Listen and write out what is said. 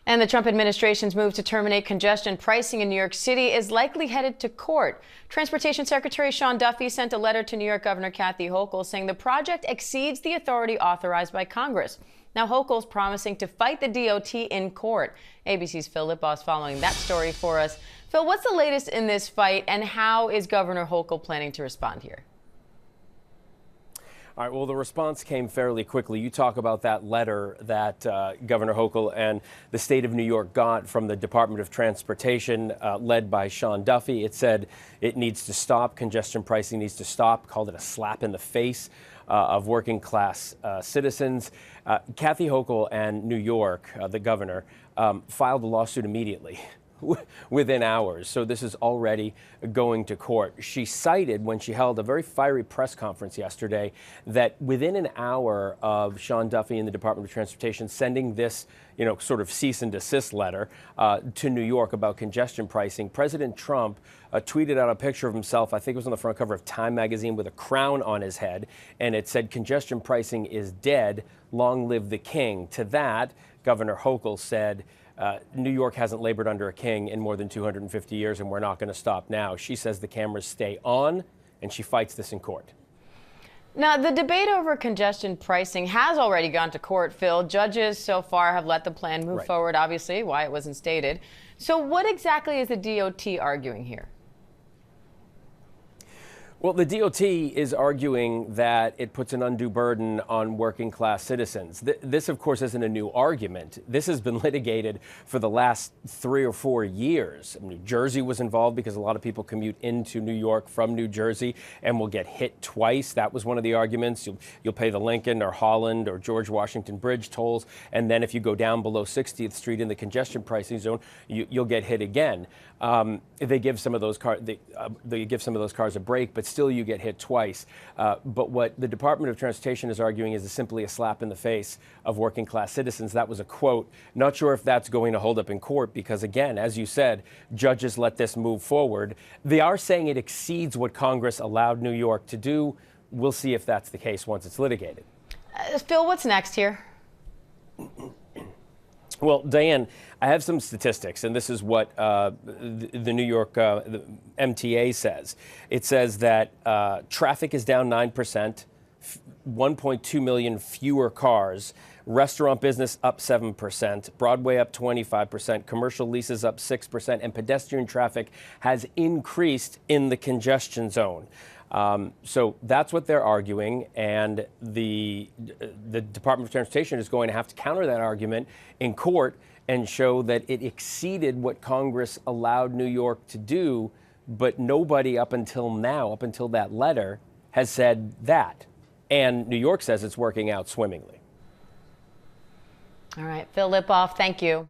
And the Trump administration's move to terminate congestion pricing in New York City is likely headed to court. Transportation Secretary Sean Duffy sent a letter to New York Governor Kathy Hochul saying the project exceeds the authority authorized by Congress. Now, Hochul's promising to fight the DOT in court. ABC's Phil Lippos following that story for us. Phil, what's the latest in this fight, and how is Governor Hochul planning to respond here? All right, well, the response came fairly quickly. You talk about that letter that Governor Hochul and the state of New York got from the Department of Transportation, led by Sean Duffy. It said it needs to stop. Congestion pricing needs to stop. Called it a slap in the face of working class citizens. Kathy Hochul and New York, the governor, filed a lawsuit immediately. Within hours. So this is already going to court. She cited, when she held a very fiery press conference yesterday, that within an hour of Sean Duffy and the Department of Transportation sending this, sort of cease and desist letter to New York about congestion pricing, President Trump tweeted out a picture of himself, I think it was on the front cover of Time magazine, with a crown on his head, and it said, "Congestion pricing is dead, long live the king." To that, Governor Hochul said, New York hasn't labored under a king in more than 250 years, and we're not going to stop now. She says the cameras stay on, and she fights this in court. Now, the debate over congestion pricing has already gone to court, Phil. Judges so far have let the plan move forward, obviously, why it wasn't stated. So what exactly is the DOT arguing here? Well, the DOT is arguing that it puts an undue burden on working class citizens. This, of course, isn't a new argument. This has been litigated for the last 3 or 4 years. New Jersey was involved because a lot of people commute into New York from New Jersey and will get hit twice. That was one of the arguments. You'll pay the Lincoln or Holland or George Washington Bridge tolls, and then if you go down below 60th Street in the congestion pricing zone, you'll get hit again. They give some of those cars a break, but still you get hit twice. But what the Department of Transportation is arguing is simply a slap in the face of working class citizens. That was a quote. Not sure if that's going to hold up in court because, again, as you said, judges let this move forward. They are saying it exceeds what Congress allowed New York to do. We'll see if that's the case once it's litigated. Phil, what's next here? Well, Diane, I have some statistics, and this is what the New York the MTA says. It says that traffic is down 9%, 1.2 million fewer cars, restaurant business up 7%, Broadway up 25%, commercial leases up 6%, and pedestrian traffic has increased in the congestion zone. So that's what they're arguing, and the Department of Transportation is going to have to counter that argument in court and show that it exceeded what Congress allowed New York to do, but nobody up until now, up until that letter, has said that. And New York says it's working out swimmingly. All right, Phil Lippos, thank you.